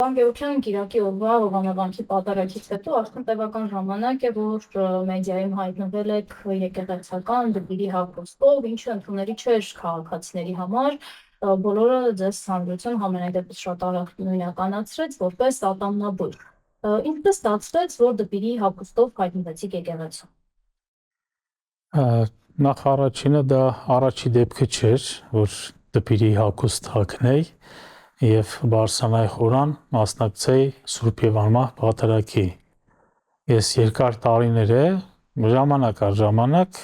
Բանկերության Կիրակի օրվա հովանավանքի պատարագից հետո արդեն տևական ժամանակ է, որ մեդիայում հայտնվել եք եկեղեցական դեպիրի հագուստով, ինչը ընդունելի չէր քաղաքացիների համար, բոլորը ձեզ հանրություն համենայն դեպս շատ արագ նույնականացրեց որպես ատամնաբույր։ Ինչպես ստացվեց, որ դեպիրի հագուստով հայտնվեցիք եկեղեցում։ Նախ առաջինը դա առաջի դեպքը չէր, որ դեպիրի հագուստ հագնեի և բարձրանայի խորան մասնակցեի Սուրբ Եվանմահ պատարագի։ Ես երկար տարիներ է, ժամանակ առ ժամանակ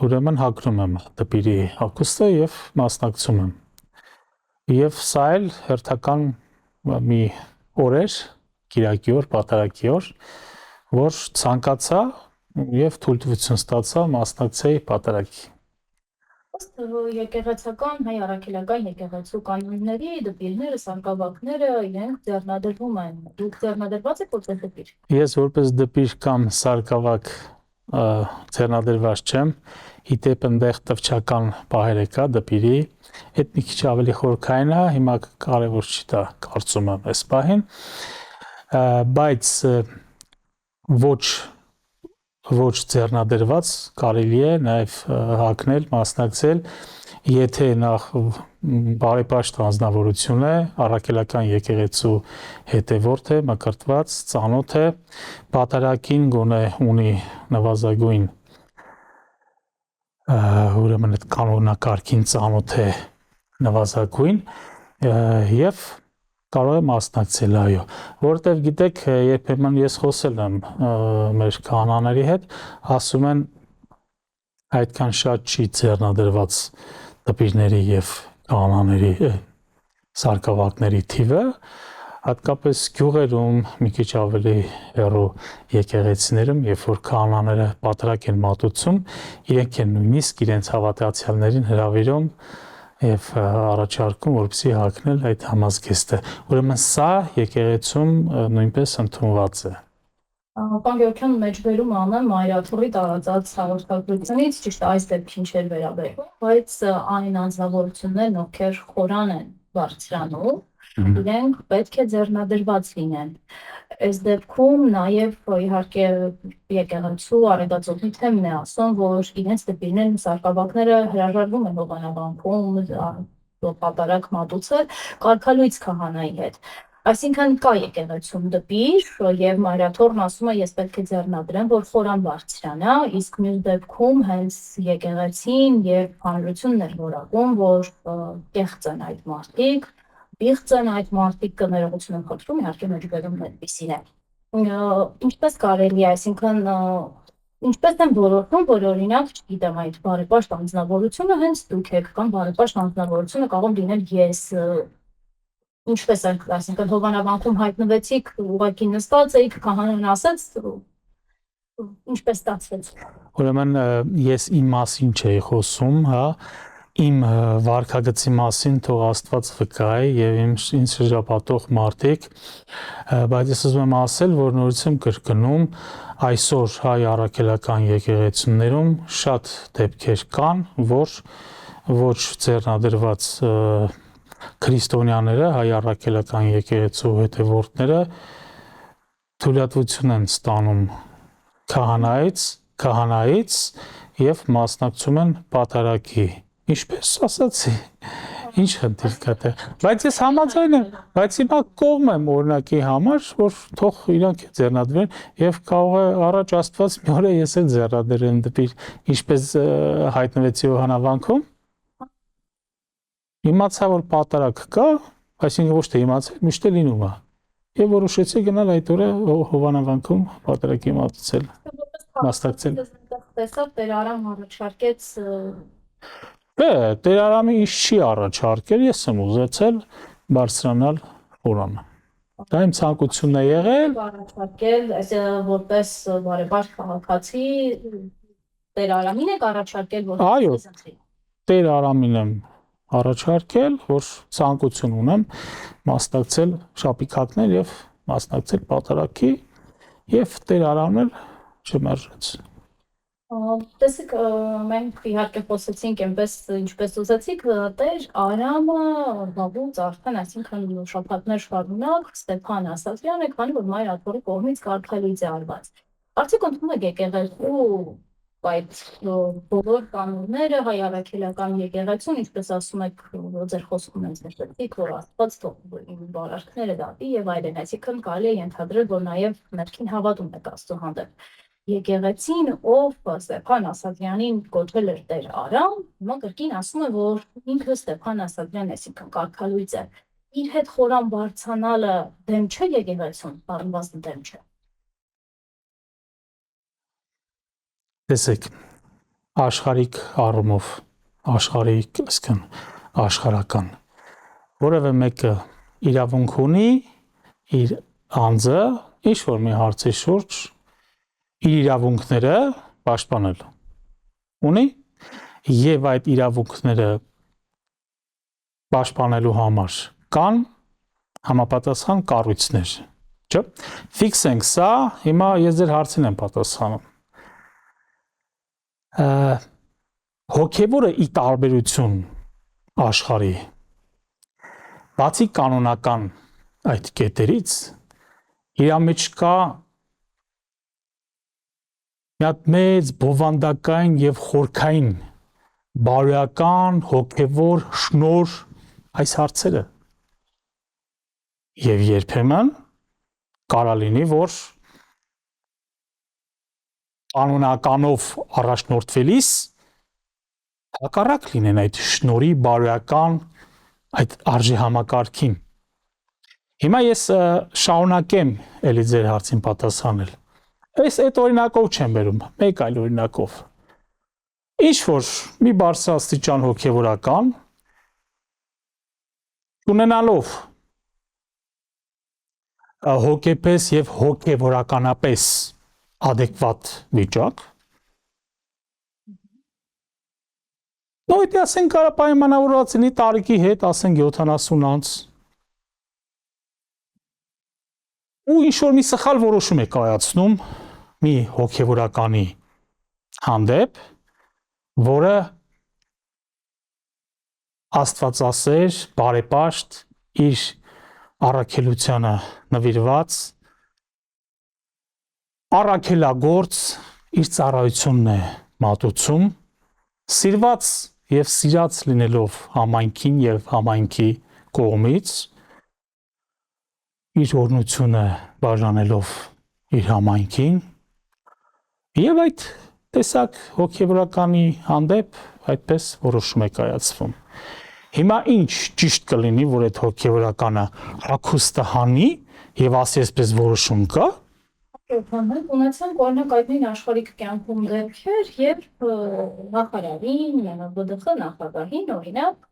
ուրեմն հագնում եմ դեպիրի հագուստը և մասնակցում եմ։ Եվ սա էլ հերթական մի օր էր, Կիրակի օր, պատարագի օր, որ ցանկացա և թույլտվություն ստացա մասնակցեի պատարագի։ Ըստ եկեղեցական հայ առաքելական եկեղեցու կանոնների դպիրները, սարկավակները իրենք ձեռնադրվում են։ Դուք ձեռնադրված եք որպես դպիր։ Ես որպես դպիր կամ սարկավակ ձեռնադրված չեմ, ի դեպ այնտեղ տվչական պահեր կա դպիրի, այդ մի քիչ ավելի խորքային է, հիմա կարևոր չի դա կարծում եմ այս պահին, բայց ոչ ձեռնադրված կարելի է նաև հագնել, մասնակցել, եթե նախ բարեպաշտ անձնավորություն է, առաքելական եկեղեցու հետևորդ է, մկրտված, ծանոթ է, պատարագին գոնե ունի նվազագույն ուրեմն այդ կանոնակարգին ծանոթ է նվազագույն և կարող է մասնակցել, այո, որովհետև գիտեք, երբեմն ես խոսել եմ մեր քահանաների հետ, ասում են այդքան շատ չի ձեռնադրված դպիրների և քահանաների սարկավակների թիվը, հատկապես գյուղերում, մի քիչ ավելի հեռու եկեղեցիներում, երբ որ քահանաները պատարագ են մատուցում, իրենք են նույնիսկ իրենց հավատացյալներին հրավիրում և առաջարկում, որպեսզի հագնել այդ համազգեստը։ Ուրեմն սա եկեղեցում նույնպես ընդունված է։ Պարոն Գևորգյան, մեջբերում անեմ Մայրաթորի տարածած հաղորդագրությունից, ճիշտ այս դեպքին չէր վերաբերվում, բայց այն անձնավորություններն, ովքեր խորան են բարձրանում, իրենք պետք է ձեռնադրված լինեն։ Այս դեպքում նաև իհարկե եկեղեցու արեգածոտնի թեմն է ասում, որ իրենց դպիրներն ու սարկավակները հրաժարվում են հովանավանքում պատարագ մատուցել կարգալույծ քահանայի հետ։ Այսինքն կա եկեղեցում դպիր և Մայրաթորն ասում է ես պետք է ձեռնադրեմ, որ խորան բարձրանա, իսկ մյուս դեպքում հենց եկեղեցին և հանրությունն էր որակում, որ կեղծ են այդ մարդիկ, պիղծ են այդ մարդիկ, ներողություն եմ խնդրում, իհարկե մեջբերումն այդպիսին է։ Ինչպես կարելի է, այսինքն ինչպես են որոշում, որ օրինակ, չգիտեմ, այդ բարեպաշտ անձնավորությունը հենց դուք եք, կամ բարեպաշտ անձնավորությունը կարող լինել ես, ինչպես եք, այսինքն հովանավանքում հայտնվեցիք, ուղղակի նստած էիք, քահանան ասաց, ինչպես ստացվեց։ Ուրեմն ես իմ մասին չէի խոսում, հա, իմ վարքագծի մասին թող Աստված վկայի և ինձ շրջապատող մարդիկ, բայց ես ուզում եմ ասել, որ նորից եմ կրկնում, այսօր հայ առաքելական եկեղեցիներում շատ դեպքեր կան, որ ոչ ձեռնադրված քրիստոնյաները, հայ առաքելական եկեղեցու հետևորդները թույլատվություն են ստանում քահանայից և մասնակցում են պատարագի, ինչպես ասացի, ինչ խնդիր կա դեռ, բայց ես համաձայն եմ, բայց հիմա կողմ եմ օրինակի համար, որ թող իրանք ձեռնադրեն և կարող է առաջ Աստված մի օր ես էլ ձեռնադրեմ դպիր, ինչպես հայտնվեցի հովանավանքում, իմացա, որ պատարագ կա, այսինքն ոչ թե իմացա, միշտ է լինում է, և որոշեցի գնալ այդ օրը հովանավանքում պատարագի մատուցել, մասնակցել։ Տեսավ Տեր Արամ առաջարկեց Տեր Արամը ինձ չի առաջարկել, ես եմ ուզեցել բարձրանալ խորանը։ Դա իմ ցանկությունն է եղել։ Առաջարկել, որպես բարեպաշտ քաղաքացի Տեր Արամին եք առաջարկել, որ այո, Տեր Արամին եմ առաջարկել, որ ցանկություն ունեմ մասնակցել շապիկակներ և մասնակցել պատարագի և Տեր Արամն էլ չմերժեց։ Տեսեք, մենք իհարկե խոսեցինք այնպես, ինչպես ուզեցիք, Տեր Արամը վաղուց արդեն, այսինքն շաբաթներ շարունակ Ստեփան Ասատրյանը, քանի որ Մայր Աթոռի կողմից կարգելույց է արված։ Արդյոք ընդունում եք եկեղեցու այդ բոլոր կանոնները, հայ առաքելական եկեղեցուն, ինչպես ասում եք, ձեր խոսքում ենք նշեցիք, որ Աստված թող բարարքները դատի եւ այլն, այսինքն կարելի է ենթադրել, որ նաեւ ներքին հավատում եք Աստծո հանդեպ։ Եկեղեցին, ով Ստեփան Ասատրյանին կոչել էր Տեր Արամ, հիմա կրկին ասում է, որ ինքը Ստեփան Ասատրյանն է, այսինքն կարգալույց է։ Իր հետ խորան բարձանալը դեմ չէ եկեղեցուն, բառնվածն դեմ չէ։ Տեսեք, աշխարհիկ առումով, աշխարհիկ, այսինքն աշխարհական, որևէ մեկը իրավունք ունի իր անձը ինչ որ մի հարցի շուրջ իր իրավունքները պաշտպանել ունի եւ այդ իրավունքները պաշտպանելու համար կան համապատասխան կառույցներ, չէ՞։ Ֆիքսենք սա, հիմա ես ձեր հարցին եմ պատասխանում։ Հոգևորը ի տարբերություն աշխարհի բացի կանոնական այդ կետերից իր մեջ կա մի հատ մեծ բովանդակային եւ խորքային բարոյական հոգևոր շնոր այս հարցերը եւ երբեմն կարա լինի որ կանոնականով առաջնորդվելիս հակառակ լինեն այդ շնորի բարոյական այդ արժի համակարգին։ Հիմա ես շարունակեմ էլի ձեր հարցին պատասխանել։ Այս այդ օրինակով չեմ բերում, մեկ այլ օրինակով։ Ինչ որ մի բարձրաստիճան հոգևորական ունենալով հոգեպես եւ հոգևորականապես adekvat վիճակ նույնիսկ ասենք կարա պայմանավորված լինի տարիքի հետ, ասենք 70 անց ու ինչ որ մի սխալ որոշում է կայացնում մի հոգևորականի հանդեպ, որը աստվածասեր, բարեպաշտ, իր առաքելությանը նվիրված, առաքելագործ, իր ծառայությունն է մատուցում, սիրված եւ սիրած լինելով համայնքին եւ համայնքի կողմից, իր օրհնությունը բաժանելով իր համայնքին եւ այդ տեսակ հոգևորականի հանդեպ այդպես որոշում է կայացվում։ Հիմա ինչ ճիշտ կլինի, որ այդ հոգևորականը հագուստը հանի եւ ասի այսպես որոշում կա։ Ունեցանք օրինակ այդ նույն աշխարհիկ կյանքում դեպքեր, երբ նախարարին, ԲԴԽ նախագահին օրինակ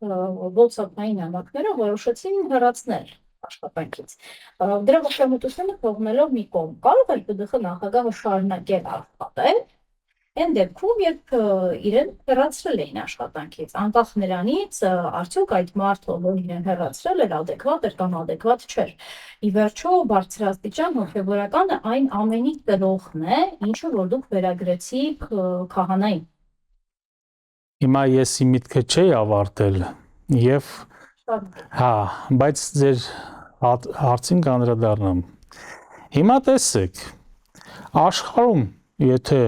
WhatsApp-ային նամակները որոշեցին հեռացնել աշխատանքից։ Դրա ողջամտությունը թողնելով մի կողմ, կարող է ԲԴԽ նախագահը շարունակել աշխատել այն դեպքում, երբ իրեն հեռացրել էին աշխատանքից, անկախ նրանից, արդյոք այդ մարդը, որ իրեն հեռացրել էր, adekvat էր կամ adekvat չէր։ Ի վերջո, բարձրաստիճան հոգևորականը այն ամենի տրողն է, ինչը որ դուք վերագրեցիք քահանային։ Հիմա ես իմ միտքը չէի ավարտել եւ հա, բայց ձեր հարցին կանդրադառնամ։ Հիմա տեսեք, աշխարհում եթե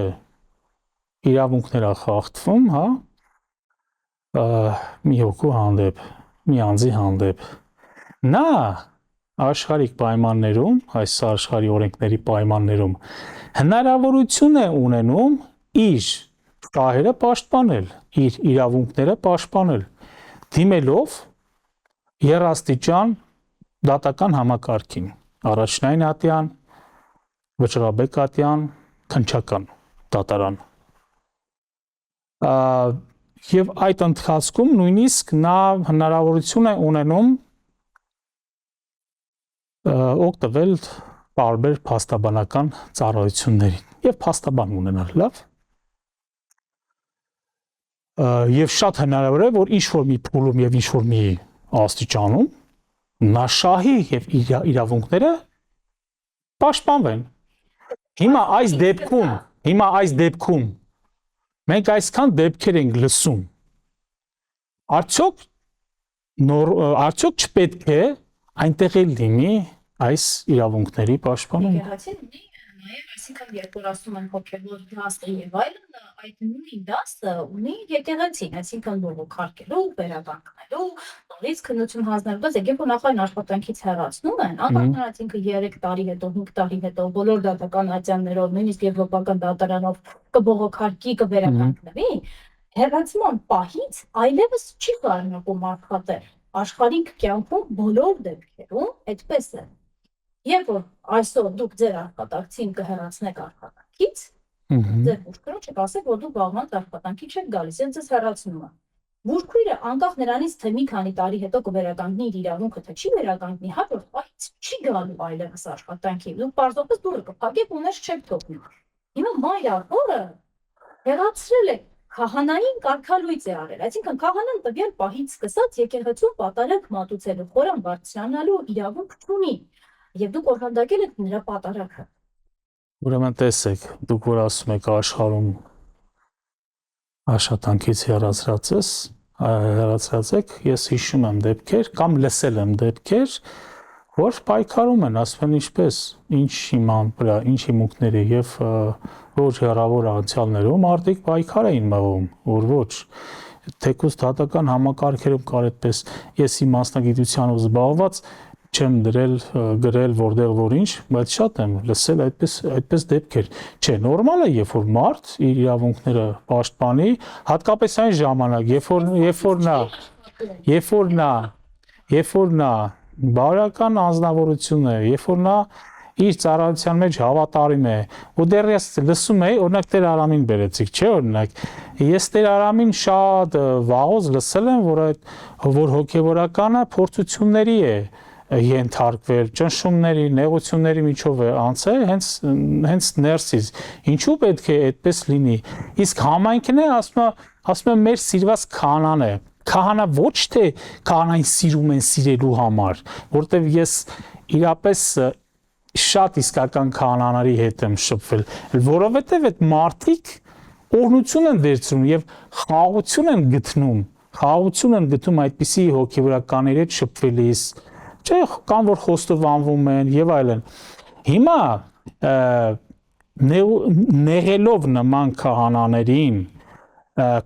իրավունքներ խախտվում, հա, մի հոգու հանդեպ, մի անձի հանդեպ, նա աշխարհիկ պայմաններում, այս աշխարհի օրենքների պայմաններում հնարավորություն է ունենում իր շահերը պաշտպանել, իր իրավունքները պաշտպանել, դիմելով երաստիճան համակարգին, առաջնային ատյան, վճռաբեկ ատյան, քննչական դատարան։ Եվ այդ ընթացքում նույնիսկ նա հնարավորություն է ունենում օգտվել տարբեր փաստաբանական ծառայություններին եւ փաստաբան ունենալ, լավ։ Եվ շատ հնարավոր է, որ ինչ-որ մի փուլում եւ ինչ-որ մի աստիճանում նա շահի եւ իրավունքները պաշտպանվեն։ Հիմա այս դեպքում Մենք այսքան դեպքեր ենք լսում։ Արդյոք չպետք է այնտեղ էլ լինի այս իրավունքների պաշտպանում։ Եկեղեցին ունի նաև, այսինքն երբ որ ասում են հոգևոր դասը եւ այլն, այդ նույն դասը ունի եկեղեցին, այսինքն բողոքարկելու, վերականգնելու, նորից քննություն հանձնելու, բայց եկեք որ նախային աշխատանքից հեռացնում են, անկախ նրանից ինքը 3 տարի հետո, 5 տարի հետո բոլոր դատական ատյաններով, նույնիսկ եվրոպական դատարանով կբողոքարկի, կվերականգնվի, հեռացման պահից այլևս չի շարունակում աշխատել։ Աշխարհիկ կյանքում բոլոր դեպքերում այդպես է։ Երբ որ այսօր դուք ձեր աշխատակցին կհեռացնեք աշխատանքից, ձեր բուրգրոջը կասեք, որ դուք վաղվան աշխատանքի չեք գալիս, եւ ձեզ հեռացնում է։ Բուրգրը անկախ նրանից թե մի քանի տարի հետո կվերականգնի իր իրավունքը, թե չի վերականգնի, հա որ պահից չի գալու այլևս աշխատանքի։ Դուք պարզապես դուրը կփակեք ու ներս չեք թողնի։ Հիմա մայրապորը հեռացրել է քահանային կարգալույծ է արել, այսինքն քահանան տվյալ պահից սկսած եկեղեցու պատարակ մատուցելու, խորան բարձրանալու իրավունք չունի, եւ դուք օժանդակել եք նրա պատարակը։ Ուրեմն տեսեք, դուք որ ասում եք աշխարհում աշխատանքից հեռացած եք, ես հիշում եմ դեպքեր կամ լսել եմ դեպքեր, որ պայքարում են, ասում են ինչպես, ինչ իման վրա, ինչ հիմունքների եւ ոչ հեռավոր անցյալներում արդիկ պայքար էին մղում, որ ոչ թեկուզ դատական համակարգերում կար այդպես ես իմ մասնագիտությանով զբաղված չեմ գրել որտեղ որ ինչ, բայց շատ եմ լսել այդպես դեպքեր։ Չէ, նորմալ է, երբ որ նա բարական անձնավորություն է, երբ որ նա իր ծառայության մեջ հավատարիմ է, ու դեռ ես լսում էի, օրինակ Տեր Արամին բերեցիք, չէ՞ օրինակ։ Ես Տեր Արամին շատ վաղուց լսել եմ, որ հոգևորականը փորձությունների է ենթարկվել, ճնշումների, նեղությունների միջով է անցել, հենց ներսից։ Ինչու պետք է այդպես լինի։ Իսկ համայնքն է ասում է մեր սիրված քահանան է։ Քահանա ոչ թե քահանային սիրում են սիրելու համար, որտեվ ես իրապես շատ իսկական քահանաների հետ եմ շփվել, որովհետև այդ մարդիկ օրհնություն են վերցնում եւ խաղաղություն են գտնում այդպիսի հոգեվորականների հետ շփվելիս, չէ, կան որ խոստովանվում են եւ այլն։ Հիմա նեղելով նման քահանաներին,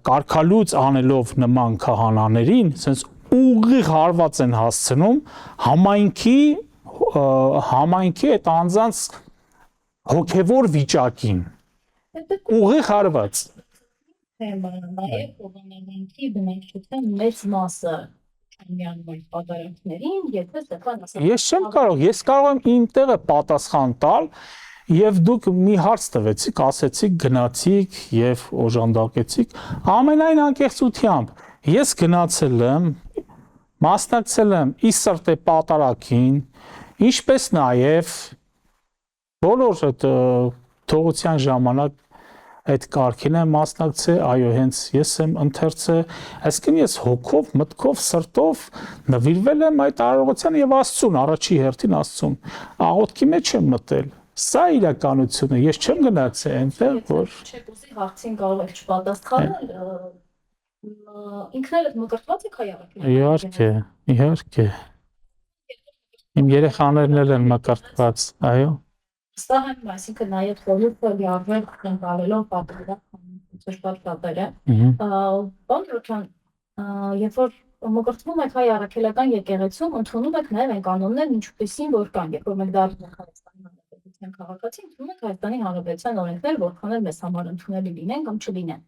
կարգալույծ անելով նման քահանաներին, sense ուղիղ հարված են հասցնում համայնքի այդ անձանց հոգևոր վիճակին ուղիղ հարված նաև ողանավանքի բնակչության մեծ մասը միանում այդ պատարակներին, ես չեմ կարող, ես կարող եմ իմ տեղը պատասխան տալ եւ դուք մի հարց տվեցիք, ասեցիք գնացիք եւ օժանդակեցիք, ամենայն անկեղծությամբ ես գնացել եմ, մասնակցել եմ ի սրտե պատարակին, ինչպես նաև բոլոր այդ թողության ժամանակ այդ կարգին եմ մասնակցել, այո, հենց ես եմ ընթերցել, այսինքն ես հոգով, մտքով, սրտով նվիրվել եմ այդ արարողությանը եւ Աստծուն, առաջի հերթին Աստծուն, աղոթքի մեջ եմ մտել։ Սա իրականությունը, ես չեմ գնացել այնտեղ, որ չեք ուզի հարցին կարող եք չպատասխանել, ինքներդ մկրտված եք հայ առաքելական։ Իհարկե։ Իմ երեխաներն էլ են մկրտված, այո։ Վստահ եմ, այսինքն նաև խորհուրդը լիարվել ընկալելով պատերազմ ճշտված պատերը։ Պարոն Ռոքյան, երբ որ մկրտվում եք հայ առաքելական եկեղեցում, ընդունում եք նաև այն կանոններն ինչպեսին որ կան, երբ որ մենք դառնում ենք Հայաստանի Հանրապետության քաղաքացի, ընդունում ենք Հայաստանի Հանրապետության օրենքները, որքան էլ մեզ համար ընդունելի լինեն կամ չլինեն։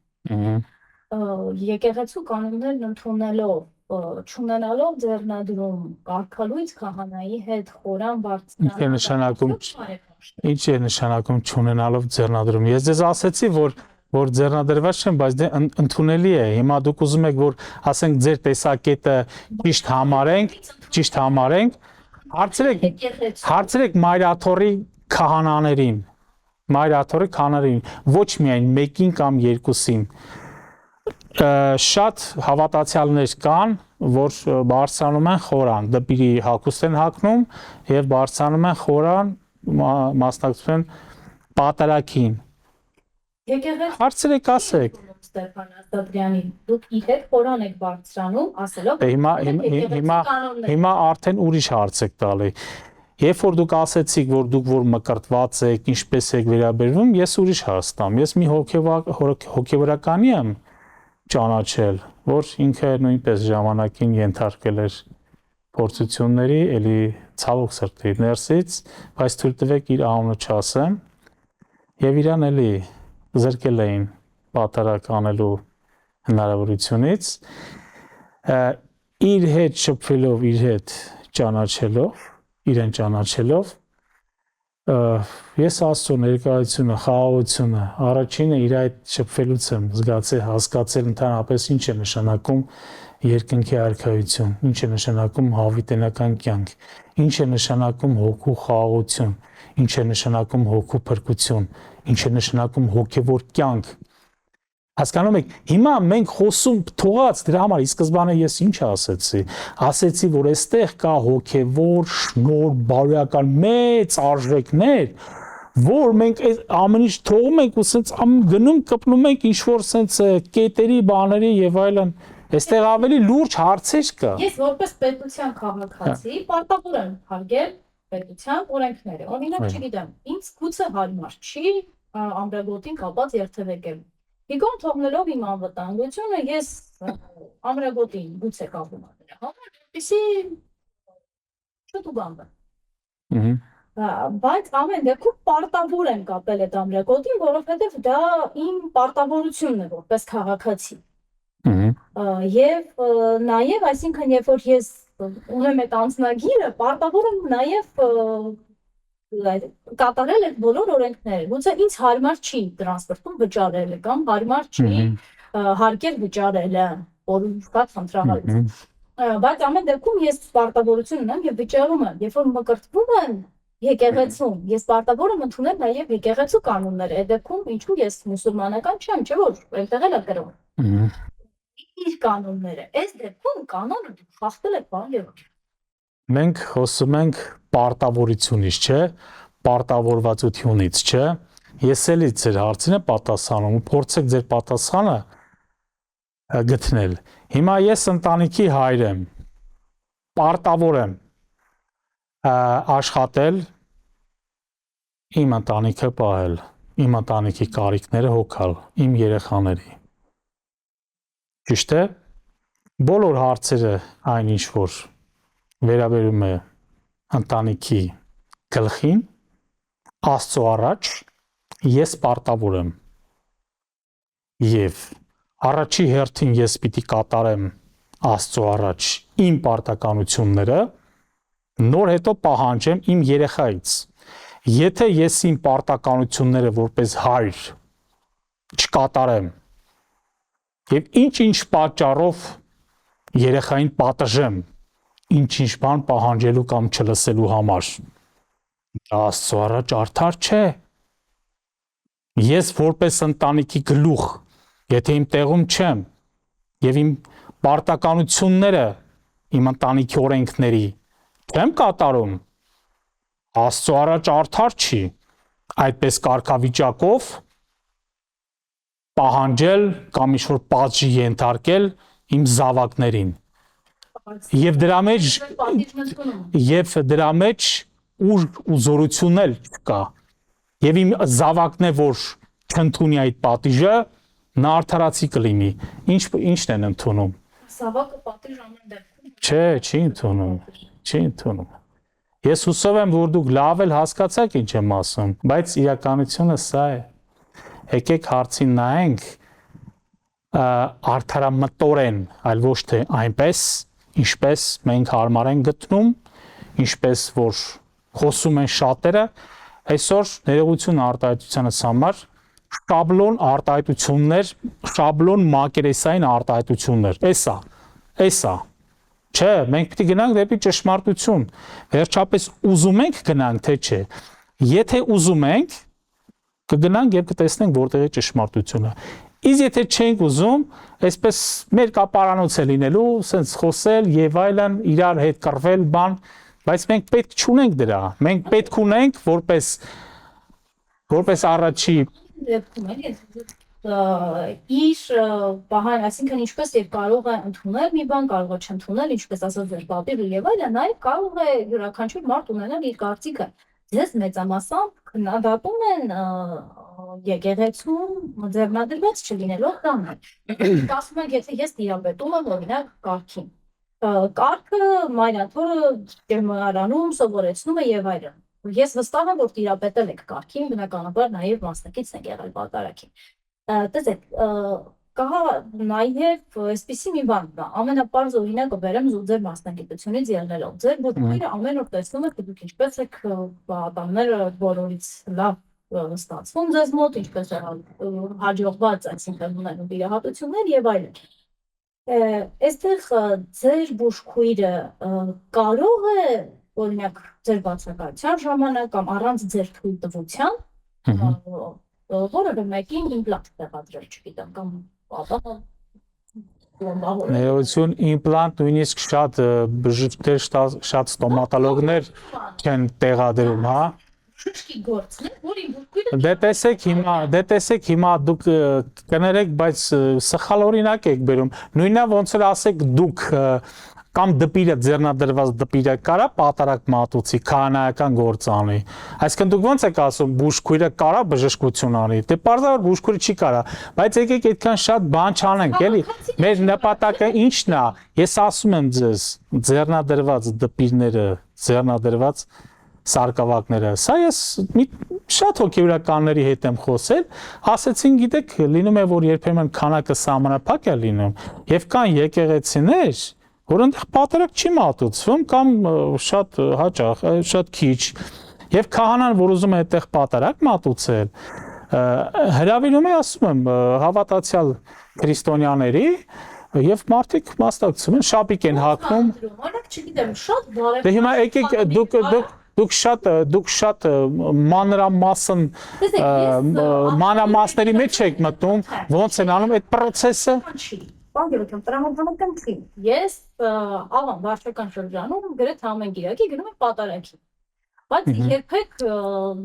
Եկեղեցու կանոններն ընդունելով, չունենալով ձեռնադրում կարգալույծ քահանայի հետ խորան բարձրանալու Ինչ է նշանակում չունենալով ձեռնադրում։ Ես ձեզ ասեցի, որ ձեռնադրված չեմ, բայց դե ընդունելի է։ Հիմա դուք ուզում եք, որ ասենք ձեր տեսակետը ճիշտ համարենք, հարցրեք Մայրաթորի քահանաներին, ոչ միայն մեկին կամ երկուսին։ Շատ հավատացյալներ կան, որ բարձրանում են խորան, դպիրի հագուստ են հագնում եւ բարձրանում են խորան, մասնակցում են պատարակին։ Հարցրեք, ասեք։ Ստեփան Աստատրյանի դուք իր հետ խորան եք բարձրանում, ասելով հիմա արդեն ուրիշ հարց եք տալի։ Երբ որ դուք ասեցիք, որ դուք որ մկրտված եք, ինչպես եք վերաբերվում, ես ուրիշ հարց տամ։ Ես մի հոգևորականի եմ ճանաչել, որ ինքը նույնպես ժամանակին ենթարկել էր փորձությունների, էլի ցավոք սրտի ներսից, բայց թույլ տվեք իր անունը չասեմ, եւ իրան էլի զրկել էին պատարակ անելու հնարավորությունից, իր հետ շփվելով, իր հետ ճանաչելով, իրեն ճանաչելով, ես Աստծո ներկայությունը, խաղաղությունը, առաջինը իր այդ շփվելուց եմ զգացել, հասկացել ընդհանրապես ինչ է նշանակում երկնքի արքայություն, ինչ է նշանակում հավիտենական կյանք, ինչ է նշանակում հոգու խաղաղություն, ինչ է նշանակում հոգու փրկություն, ինչ է նշանակում հոգևոր կյանք։ Հասկանում եք, հիմա մենք խոսում թողած դրա համար ի սկզբանե ես ինչ ասեցի, ասեցի, որ այստեղ կա հոգևոր շնորհ, բարոյական մեծ արժեքներ, որ մենք ամեն ինչ թողում ենք ու սենց գնում կպնում ենք ինչ որ սենց կետերի, բաների եւ այլն, այստեղ ավելի լուրջ հարցեր կա։ Ես որպես պետության քաղաքացի պարտավոր եմ հարգել պետության օրենքները։ Օրինակ, չգիտեմ, ինձ գուցե հարմար չի ամրագոտին կապած երթևեկել։ Իգոն թողնելով իմ անվտանգությունը, ես ամրագոտին գուցե կապում եմ դրա համար, որպեսզի չտուգանվեմ։ Բայց ամեն դեպքում պարտավոր եմ կապել այդ ամրագոտին, որովհետև դա իմ պարտավորությունն է որպես քաղաքացի։ Եվ նաև, այսինքն, երբ որ ես ունեմ այդ անձնագիրը, պարտավոր եմ նաև կատարել այդ բոլոր օրենքները։ Գուցե ինձ հարմար չի տրանսպորտում վճարելը կամ հարմար չի հարկեր վճարելը, որ կա խնդրահարություն։ Բայց ամեն դեպքում ես պարտավորություն ունեմ եւ վճարում եմ։ Երբ որ մկրտվում եմ եկեղեցում, ես պարտավոր եմ ընդունել նաեւ եկեղեցու կանոնները։ Այդ դեպքում ինչու ես մուսուլմանական չեմ, չէ՞ որ այնտեղ էլ է գրում։ Իր կանոնները։ Այս դեպքում կանոնը խախտել է բան եւ Մենք խոսում ենք պարտավորությունից, չէ՞, պարտավորվածությունից, չէ՞։ Ես էլի ձեր հարցին եմ պատասխանում ու փորձեք ձեր պատասխանը գտնել։ Հիմա ես ընտանիքի հայր եմ, պարտավոր եմ աշխատել, իմ ընտանիքը պահել, իմ ընտանիքի կարիքները հոգալ, իմ երեխաների։ Ճիշտ է։ Բոլոր հարցերը այն ինչ որ վերաբերում է ընտանիքի գլխին, Աստծո առաջ ես պարտավոր եմ եւ առաջի հերթին ես պիտի կատարեմ Աստծո առաջ իմ պարտականությունները, նոր հետո պահանջեմ իմ երեխայից։ Եթե ես իմ պարտականությունները որպես հայր չկատարեմ եւ ինչ պատճառով երեխային պատժեմ, ինչ բան պահանջելու կամ չլսելու համար, Աստծո առաջ արդար չէ։ Ես որպես ընտանիքի գլուխ, եթե իմ տեղում չեմ եւ իմ պարտականությունները իմ ընտանիքի օրենքների չեմ կատարում, Աստծո առաջ արդար չի այդպես կարգավիճակով պահանջել կամ ինչ-որ պատժի ենթարկել իմ զավակներին։ Եվ դրա մեջ ուր ու զորություն էլ կա։ Եվ իմ զավակն է, որ չընդունի այդ պատիժը, նա արդարացի կլինի։ Ինչն են ընդունում։ Զավակը պատիժ ամեն դեպքում։ Չէ, չի ընդունում։ Ես հուսով եմ, որ դուք լավ էլ հասկացաք ինչ եմ ասում, բայց իրականությունը սա է։ Եկեք հարցին նայենք արդարամտորեն, այլ ոչ թե այնպես, ինչպես մենք հարմար ենք գտնում, ինչպես որ խոսում են շատերը, այսօր ներողություն արտահայտությանս համար շաբլոն արտահայտություններ, շաբլոն մակերեսային արտահայտություններ, էսա, չէ, մենք պիտի գնանք դեպի ճշմարտություն, վերջապես ուզում ենք գնանք, թե չէ, եթե ուզում ենք, կգնանք և կտեսնենք որտեղ է ճշմարտությունը, իսկ եթե չենք ուզում, այսպես մեր կապարանոց է լինելու, սենց խոսել և այլն, իրար հետ կռվել բան, բայց մենք պետք չունենք դրա, մենք պետք ունենք որպես առաջի իր բահան, այսինքն ինչպես եւ կարող է ընդունել մի բան, կարող է չընդունել, ինչպես ասած ձեր պատիվը եւ այլն, նաեւ կարող է յուրաքանչյուր մարդ ունենալ իր կարծիքը։ Ձեզ մեծամասամբ քննադատում են եկեղեցում ձեռնադրված չլինելով տանը։ Ասում են, եթե ես տիրապետում եմ օրինակ կարգին, կարգը մայրաթորը ջերմարանում սովորեցնում է եւ այլն։ Ես վստահ եմ, որ տիրապետել եք կարգին, բնականաբար նաեւ մասնակիցն եք եղել պատարագին։ Տեսեք, կա նաեւ այսպիսի մի բան, ամենապարզ օրինակը բերեմ ձեր մասնագիտությունից ելնելով։ Ձեր բուժքերը ամեն օր տեսնում եք, դուք ինչպես եք պատանները բոլորից լավ ստացվում ձեզ մոտ, ինչպես է հաջողված, այսինքն ունենում վիրահատություններ եւ այլն։ Այստեղ ձեր բուժքույրը կարող է օրինակ ձեր բացակայության ժամանակ կամ առանց ձեր թույլտվության որևէ մեկին իմպլանտ տեղադրել, չգիտեմ, կամ Ներողություն, իմպլանտ նույնիսկ շատ բժիշկներ, շատ ստոմատոլոգներ չեն տեղադրում, հա։ Շուշկի գործն է, որ իմ բուժքույրը Դե տեսեք հիմա դուք կներեք, բայց սխալ օրինակ եք բերում։ Նույնն է ոնց որ ասեք դուք կամ դպիրը ձեռնադրված դպիրը կարա պատարակ մատուցի, քահանայական գործ անի։ Այսինքն դուք ոնց եք ասում բուժքույրը կարա բժշկություն անի։ Դե պարզաբար բուժքույրը չի կարա, բայց եկեք այդքան շատ բան չանենք, էլի։ Մեր նպատակը ի՞նչն է։ Ես ասում եմ ձեզ, ձեռնադրված դպիրները, ձեռնադրված սարկավակները։ Սա ես շատ հոգեվորականների հետ եմ խոսել, ասեցին, գիտեք, լինում է որ երբեմն քանակը սահմանափակ է լինում, եւ կան եկեղեցիներ, որ այնտեղ պատարակ չի մատուցվում կամ շատ հաճախ, շատ քիչ։ Եվ քահանան, որ ուզում է այդտեղ պատարակ մատուցել, հրավիրում է, ասում եմ, հավատացյալ քրիստոնյաների եւ մարդիկ մասնակցում են, շապիկ են հագնում։ Օրինակ, չգիտեմ, շատ բարեփոխ։ Դե հիմա եկեք դուք շատ մանրամասն մանրամասների մեջ եք մտնում, ոնց են անում այդ process-ը։ Բանկերական տրամաբանական չի։ Ես աղան վարչական շրջանում գրեթե ամեն գիրակի գնում եմ պատարագի։ Բայց երբեք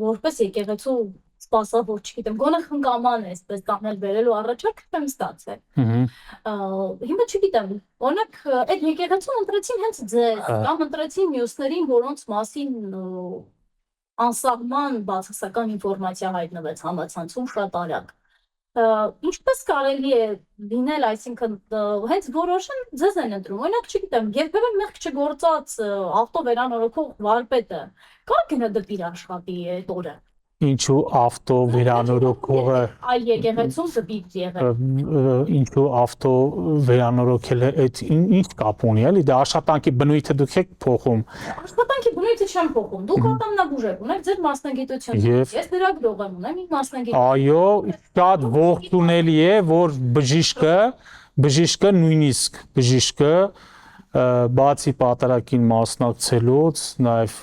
որպես եկեղեցու սպասավոր, չգիտեմ, գոնե խնկաման է, այսպես տանել վերելու առաջարկ չեմ ստացել։ Հիմա չգիտեմ, օրինակ այդ եկեղեցուն ընտրեցին հենց ձեզ, կամ ընտրեցին մյուսներին, որոնց մասին անսահման բացասական ինֆորմացիա հայտնվեց համացանցում շատ արագ։ Ինչպես կարելի է լինել, այսինքն հենց որոշեն ձեզ են ընտրում, օրինակ չգիտեմ, երբևէ մեղք չգործած ավտովերանորոգող վարպետը կարող է դպիր աշխատի այդ օրը։ Ինչու ավտո վերանորոգողը այլ եկեղեցում դպիր եղել։ Ինչու ավտո վերանորոգելը այդ ինչ կապ ունի, էլի դա աշխատանքի բնույթը դուք եք փոխում։ Աշխատանքի բնույթը չեմ փոխում։ Դուք ատամնաբուժ եք, ունեք ձեր մասնագիտությունը։ Ես լրագրող եմ, ունեմ իմ մասնագիտությունը։ Այո, շատ ողջունելի է, որ բժիշկը նույնիսկ բժիշկը բացի պատարակին մասնակցելուց նաև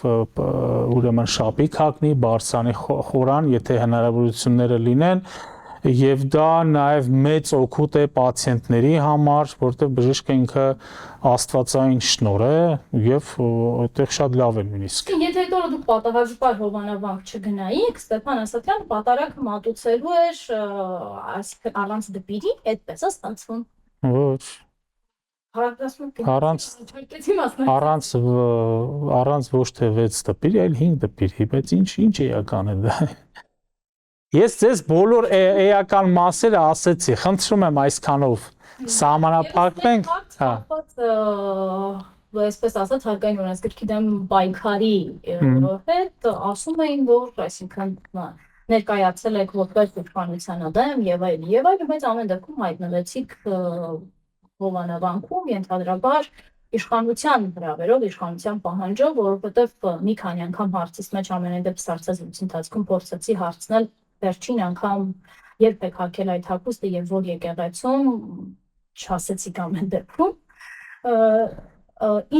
ուրեմն շապիկ հագնի, բարձրանի խորան, եթե հնարավորությունները լինեն, եւ դա նաև մեծ օգուտ է պացիենտների համար, որտեղ բժիշկը ինքը աստվածային շնորհ է եւ այդտեղ շատ լավ է նույնիսկ։ Եթե այդ օրը դուք պատահազուպար Հովանավանք չգնայիք, Ստեփան Ասատրյան պատարակը մատուցելու էր, այսինքն առանց դպիրի, այդպես է ստացվում։ Ոչ։ Առանց ոչ թե 6 դպիր, այլ 5 դպիրի, բայց ինչ էական է դա։ Ես ձեզ բոլոր էական մասերը ասեցի, խնդրում եմ այսքանով սահմանափակվենք, հա։ Այսպես ասած, հարկային օրենսգրքի դեմ պայքարի հետ ասում էին, որ այսինքն ներկայացել եք որպես իշխանության դեմ եւ այլն, բայց ամեն դեպքում հայտնվեցիք Հովանավանքում ենթադրաբար իշխանության հրավերով, իշխանության պահանջով, որովհետև մի քանի անգամ հարցից մեջ ամենայն դեպս հարցազրույցի ընթացքում փորձեցի հարցնել վերջին անգամ երբ եք հագել այդ հագուստը եւ որ եկեղեցում չասեցիք ամեն դեպքում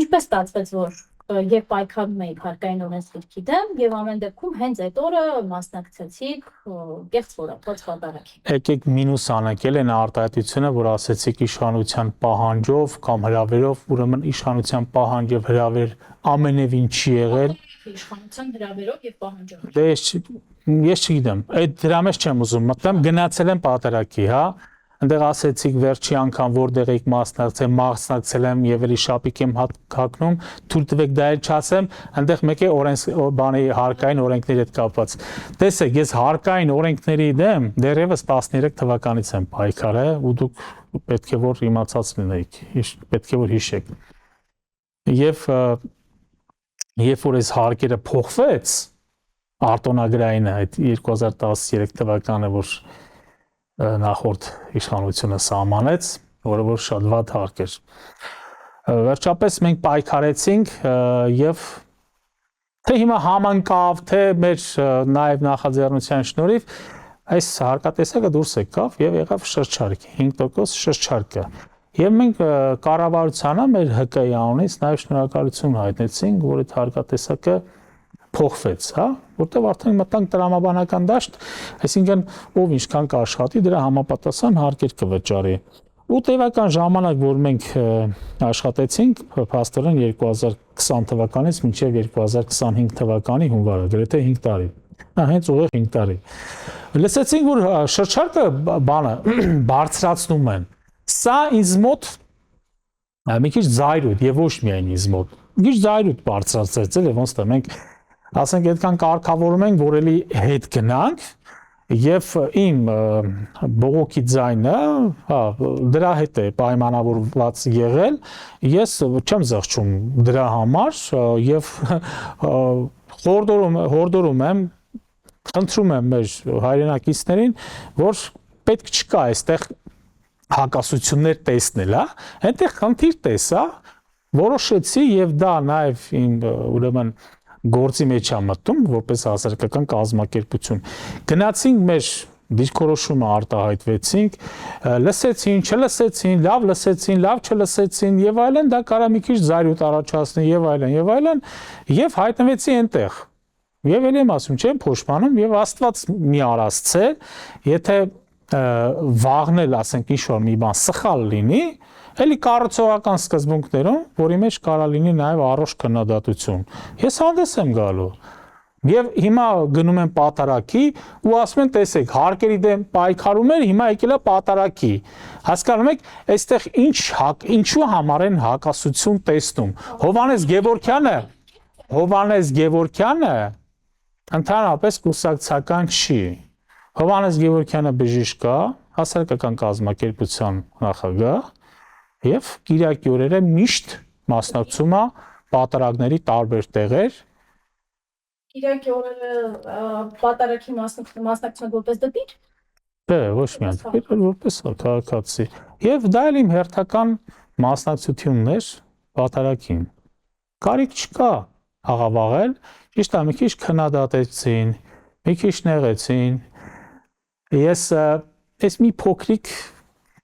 ինչպես ստացվեց որ եւ պայքարում էիք հարկային օրենսգրքի դեմ եւ ամեն դեպքում հենց այդ օրը մասնակցեցիք կեղծ որակված պատարագին։ Եկեք մինուս անենք այն արտահայտությունը, որ ասեցիք իշխանության պահանջով կամ հրավերով, ուրեմն իշխանության պահանջ եւ հրավեր ամենևին չի եղել։ Իշխանության հրավերով եւ պահանջով։ Դե ես չգիտեմ, այդ դրա մեջ չեմ ուզում մտnem, գնացել եմ պատարակի, հա, այնտեղ ասեցիք վերջի անգամ որտեղ եք մասնակցել եմ եւ էլի շապիկ եմ հակնում, թույլ տվեք դա էլ չասեմ, այնտեղ մեկ է բանի հարկային օրենքների հետ կապված։ Տեսեք, ես հարկային օրենքների դեմ դեռևս 13 թվականից եմ պայքարել ու դուք պետք է որ իմացած լինեիք, պետք է որ հիշեք։ Եվ երբ որ այս հարկերը փոխվեց արտոնագրայինը այդ 2013 թվականը որ նախորդ իշխանությունը սահմանեց, որը որ շատ վատ հարկ էր։ Վերջապես մենք պայքարեցինք եւ թե հիմա համընկավ, թե մեր նաեւ նախաձեռնության շնորհիվ այս հարկատեսակը դուրս եկավ եւ եղավ շրջարկ, 5% շրջարկը։ Եվ մենք կառավարությանը մեր ՀԿ-ի անունից նաեւ շնորհակալություն հայտնեցինք, որ այդ հարկատեսակը փոխվեց, հա, որտեղ արդեն մտանք տրամաբանական դաշտ, այսինքն ով ինչքան կաշխատի, դրա համապատասխան հարկեր կվճարի։ Ու տևական ժամանակ, որ մենք աշխատեցինք, փաստորեն 2020 թվականից մինչև 2025 թվականի հունվարը, գրեթե 5 տարի։ Հենց ուղիղ 5 տարի։ Լսեցինք, որ շրջարկը բանը բարձրացնում են։ Սա ինձ մոտ մի քիչ զայրույթ եւ ոչ միայն ինձ մոտ։ Մի քիչ զայրույթ բարձրացրեց, էլ ոնց թե մենք ասենք այդքան կարգավորում ենք, որ էլի հետ գնանք եւ իմ բողոքի ձայնը, հա, դրա հետ է պայմանավորված եղել, ես չեմ զղջում դրա համար եւ հորդորում եմ, խնդրում եմ մեր հայրենակիցներին, որ պետք չկա այստեղ հակասություններ տեսնել, հա, այնտեղ խնդիր տեսա, որոշեցի եւ դա նաեւ իմ ուրեմն գործի մեջ է մտնում որպես հասարակական կազմակերպություն։ Գնացինք մեր դիրքորոշումը արտահայտվեցինք, լսեցին, չլսեցին, լավ չլսեցին եւ այլն, դա կարա մի քիչ զայրույթ առաջացնի եւ այլն, եւ հայտնվեցի այնտեղ։ Եվ ելի եմ ասում, չեմ փոշմանում եւ Աստված մի արածցե, եթե վաղնել, ասենք ինչ-որ մի բան սխալ լինի, էլի կառուցողական սկզբունքներում, որի մեջ կարա լինի նաև առողջ քննադատություն։ Ես հանդես եմ գալու։ Եվ հիմա գնում են պատարակի ու ասում են, տեսեք, հարկերի դեմ պայքարում էր, հիմա եկել է պատարակի։ Հասկանում եք, այստեղ ինչու համար են հակասություն տեսնում։ Հովհաննես Գևորգյանը ընդհանրապես կուսակցական չի։ Հովհաննես Գևորգյանը բժիշկ է, հասարակական կազմակերպության նախագահ եւ Կիրակի օրերը միշտ մասնակցում է պատարակների տարբեր տեղեր։ Կիրակի օրերը պատարակի մասնակցում որպես դեպիր։ Դե, ոչ միայն դեպիր, որպես քաղաքացի։ Եվ դա էլ իմ հերթական մասնակցությունն էր պատարակին։ Կարիք չկա աղավաղել, ճիշտ է, մի քիչ քննադատեցին, մի քիչ նեղեցին։ Ես այս մի փոքրիկ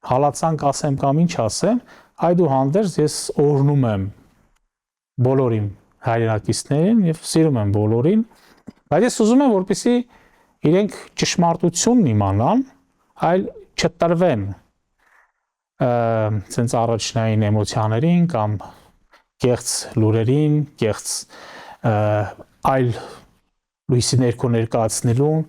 հալածանք ասեմ կամ ինչ ասեմ, այդուհանդերձ ես օրհնում եմ բոլորին հայրենակիցներին եւ սիրում եմ բոլորին, բայց ես ուզում եմ որպեսզի իրենք ճշմարտությունն իմանան, այլ չտրվեն ցենց առաջնային էմոցիաներին կամ կեղծ լուրերին, կեղծ այլ լույսի ներքո ներկայացնելուն